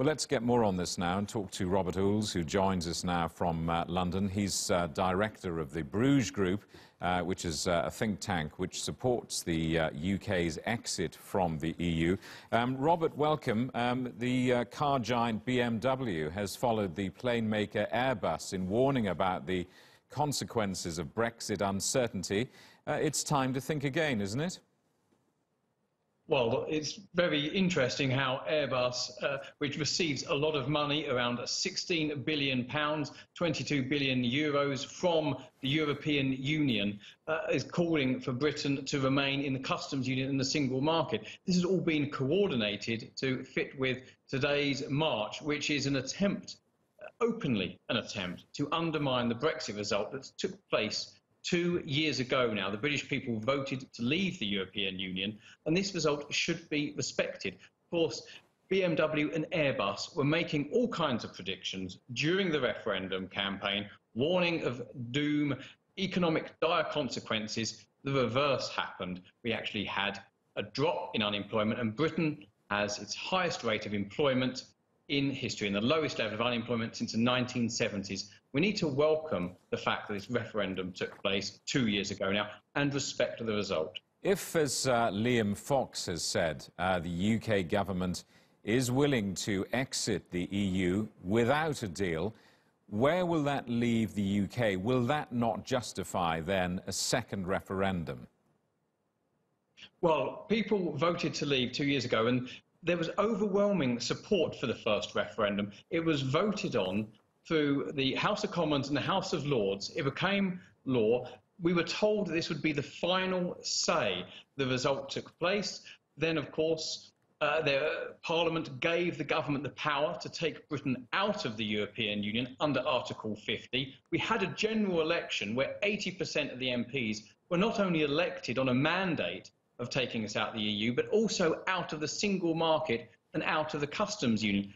Well, let's get more on this now and talk to Robert Oulds, who joins us now from London. He's director of the Bruges Group, which is a think tank which supports the UK's exit from the EU. Robert, welcome. The car giant BMW has followed the plane maker Airbus in warning about the consequences of Brexit uncertainty. It's time to think again, isn't it? Well, it's very interesting how Airbus, which receives a lot of money, around £16 billion, 22 billion euros from the European Union, is calling for Britain to remain in the customs union and the single market. This has all been coordinated to fit with today's march, which is an attempt, openly an attempt, to undermine the Brexit result that took place 2 years ago now. The British people voted to leave the European Union, and this result should be respected. Of course, BMW and Airbus were making all kinds of predictions during the referendum campaign, warning of doom, economic dire consequences. The reverse happened. We actually had a drop in unemployment, and Britain has its highest rate of employment in history and the lowest level of unemployment since the 1970s. We need to welcome the fact that this referendum took place 2 years ago now and respect the result. If, as Liam Fox has said, the UK government is willing to exit the EU without a deal, where will that leave the UK? Will that not justify then a second referendum? Well, people voted to leave 2 years ago, and there was overwhelming support for the first referendum. It was voted on through the House of Commons and the House of Lords. It became law. We were told that this would be the final say. The result took place. Then, of course, Parliament gave the government the power to take Britain out of the European Union under Article 50. We had a general election where 80% of the MPs were not only elected on a mandate of taking us out of the EU, but also out of the single market and out of the customs union.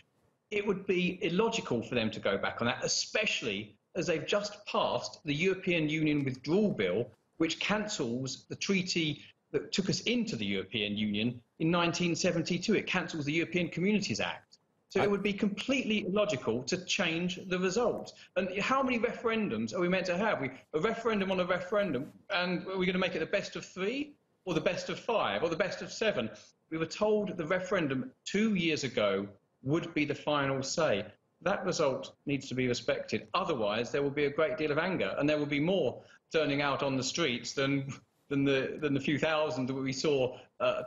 It would be illogical for them to go back on that, especially as they've just passed the European Union withdrawal bill, which cancels the treaty that took us into the European Union in 1972. It cancels the European Communities Act. So it would be completely illogical to change the result. And how many referendums are we meant to have? A referendum on a referendum, and are we going to make it the best of 3? Or the best of 5, or the best of 7. We were told the referendum 2 years ago would be the final say. That result needs to be respected. Otherwise, there will be a great deal of anger, and there will be more turning out on the streets than the few thousand that we saw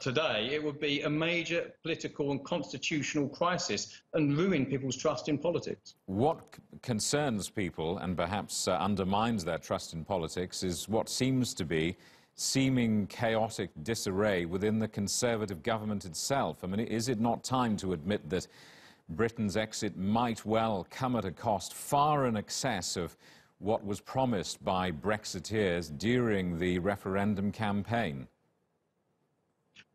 today. It would be a major political and constitutional crisis and ruin people's trust in politics. What concerns people and perhaps undermines their trust in politics is what seems to be seeming chaotic disarray within the Conservative government itself. I mean, is it not time to admit that Britain's exit might well come at a cost far in excess of what was promised by Brexiteers during the referendum campaign?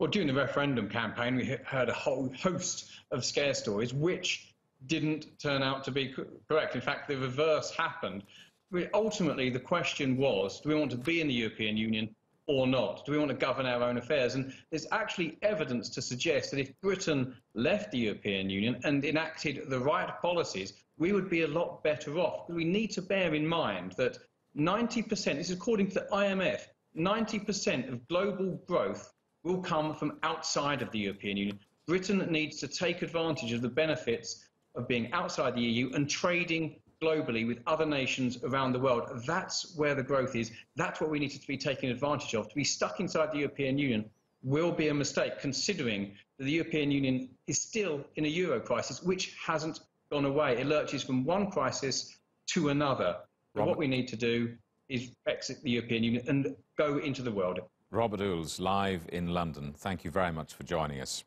Well, during the referendum campaign, we heard a whole host of scare stories which didn't turn out to be correct. In fact, the reverse happened. Ultimately, the question was, do we want to be in the European Union or not? Do we want to govern our own affairs? And there's actually evidence to suggest that if Britain left the European Union and enacted the right policies, we would be a lot better off. We need to bear in mind that 90%, this is according to the IMF, 90% of global growth will come from outside of the European Union. Britain needs to take advantage of the benefits of being outside the EU and trading globally with other nations around the world. That's where the growth is. That's what we need to be taking advantage of. To be stuck inside the European Union will be a mistake, considering that the European Union is still in a euro crisis, which hasn't gone away. It lurches from one crisis to another. But what we need to do is exit the European Union and go into the world. Robert Oulds, live in London. Thank you very much for joining us.